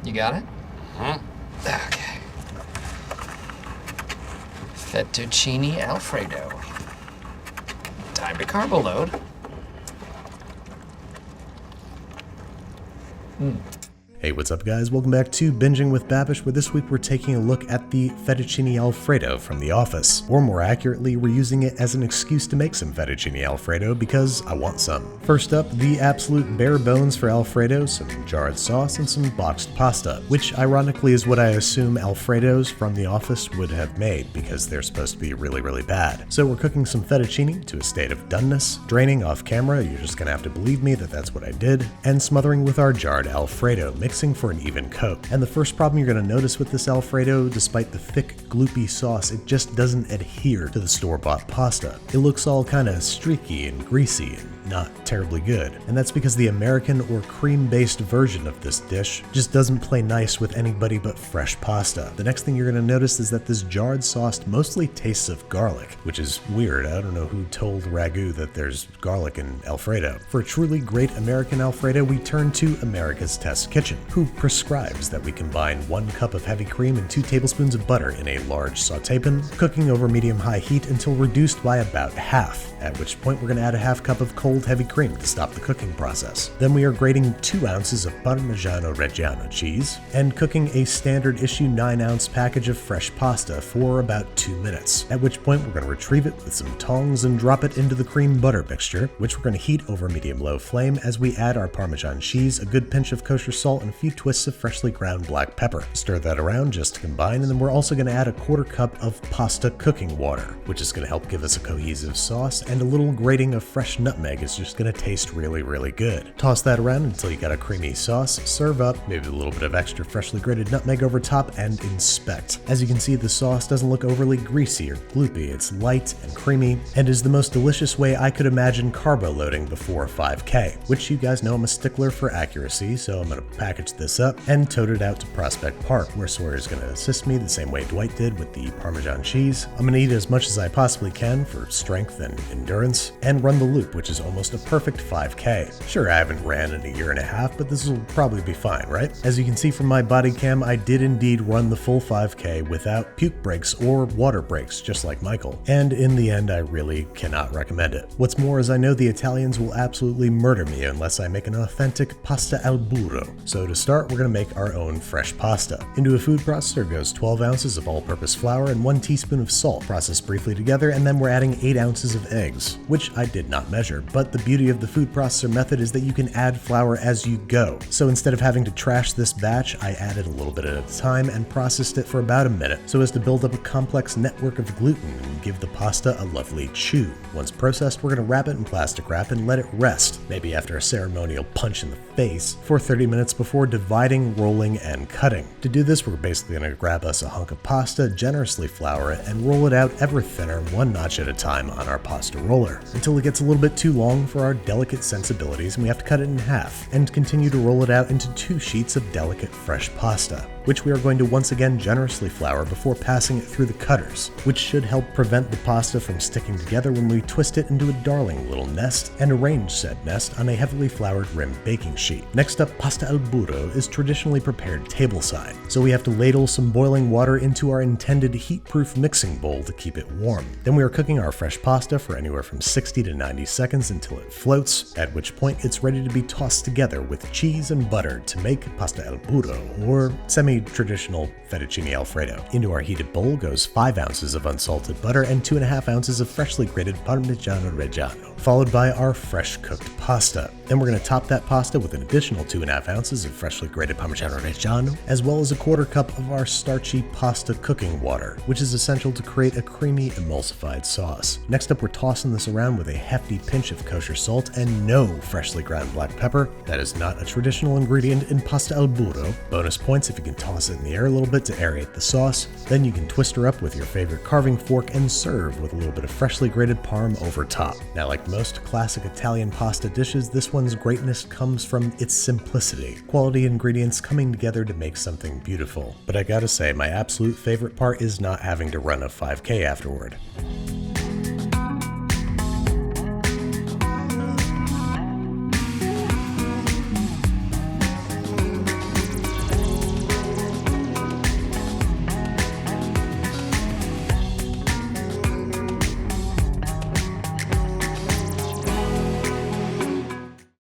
You got it? Huh? Okay. Fettuccine Alfredo. Time to carbo load. Hey, what's up guys? Welcome back to Binging with Babish, where this week we're taking a look at the fettuccine alfredo from The Office. Or more accurately, we're using it as an excuse to make some fettuccine alfredo because I want some. First up, the absolute bare bones for alfredo, some jarred sauce and some boxed pasta, which ironically is what I assume alfredos from The Office would have made because they're supposed to be really, really bad. So we're cooking some fettuccine to a state of doneness, draining off camera, you're just gonna have to believe me that that's what I did, and smothering with our jarred alfredo, mixing for an even coat. And the first problem you're going to notice with this alfredo, despite the thick, gloopy sauce, it just doesn't adhere to the store-bought pasta. It looks all kind of streaky and greasy and not terribly good. And that's because the American or cream-based version of this dish just doesn't play nice with anybody but fresh pasta. The next thing you're going to notice is that this jarred sauce mostly tastes of garlic, which is weird. I don't know who told Ragu that there's garlic in Alfredo. For a truly great American Alfredo, we turn to America's Test Kitchen, who prescribes that we combine 1 cup of heavy cream and 2 tablespoons of butter in a large sauté pan, cooking over medium-high heat until reduced by about half, at which point we're going to add a half cup of cold heavy cream to stop the cooking process. Then we are grating 2 ounces of Parmigiano Reggiano cheese and cooking a standard issue 9-ounce package of fresh pasta for about 2 minutes, at which point we're going to retrieve it with some tongs and drop it into the cream butter mixture, which we're going to heat over medium-low flame as we add our Parmesan cheese, a good pinch of kosher salt, and a few twists of freshly ground black pepper. Stir that around just to combine, and then we're also going to add a 1/4 cup of pasta cooking water, which is going to help give us a cohesive sauce, and a little grating of fresh nutmeg is just going to taste really, really good. Toss that around until you got a creamy sauce, serve up, maybe a little bit of extra freshly grated nutmeg over top, and inspect. As you can see, the sauce doesn't look overly greasy or gloopy. It's light and creamy, and is the most delicious way I could imagine carbo loading before 5K, which you guys know I'm a stickler for accuracy, so I'm going to package this up and tote it out to Prospect Park, where Sawyer's going to assist me the same way Dwight did with the Parmesan cheese. I'm going to eat as much as I possibly can for strength and endurance, and run the loop, which is almost a perfect 5K. Sure, I haven't ran in a year and a half, but this will probably be fine, right? As you can see from my body cam, I did indeed run the full 5K without puke breaks or water breaks, just like Michael. And in the end, I really cannot recommend it. What's more is I know the Italians will absolutely murder me unless I make an authentic pasta al burro. So to start, we're going to make our own fresh pasta. Into a food processor goes 12 ounces of all-purpose flour and 1 teaspoon of salt, processed briefly together, and then we're adding 8 ounces of eggs, which I did not measure, but the beauty of the food processor method is that you can add flour as you go. So instead of having to trash this batch, I added a little bit at a time and processed it for about a minute so as to build up a complex network of gluten and give the pasta a lovely chew. Once processed, we're going to wrap it in plastic wrap and let it rest, maybe after a ceremonial punch in the face, for 30 minutes before dividing, rolling, and cutting. To do this, we're basically going to grab us a hunk of pasta, generously flour it, and roll it out ever thinner, 1 notch at a time on our pasta roller, until it gets a little bit too long for our delicate sensibilities and we have to cut it in half, and continue to roll it out into 2 sheets of delicate fresh pasta, which we are going to once again generously flour before passing it through the cutters, which should help prevent the pasta from sticking together when we twist it into a darling little nest and arrange said nest on a heavily floured rimmed baking sheet. Next up, pasta al burro is traditionally prepared tableside, so we have to ladle some boiling water into our intended heat-proof mixing bowl to keep it warm. Then we are cooking our fresh pasta for anywhere from 60 to 90 seconds until it floats, at which point it's ready to be tossed together with cheese and butter to make pasta al burro, or semi-traditional fettuccine alfredo. Into our heated bowl goes 5 ounces of unsalted butter and 2.5 ounces of freshly grated Parmigiano Reggiano, followed by our fresh cooked pasta. Then we're going to top that pasta with an additional 2.5 ounces of freshly grated Parmigiano Reggiano, as well as a 1/4 cup of our starchy pasta cooking water, which is essential to create a creamy emulsified sauce. Next up, we're tossing this around with a hefty pinch of kosher salt and no freshly ground black pepper. That is not a traditional ingredient in pasta al burro. Bonus points if you can toss it in the air a little bit to aerate the sauce. Then you can twist her up with your favorite carving fork and serve with a little bit of freshly grated parm over top. Now, like most classic Italian pasta dishes, this one's greatness comes from its simplicity. Quality ingredients coming together to make something beautiful. But I gotta say, my absolute favorite part is not having to run a 5K afterward.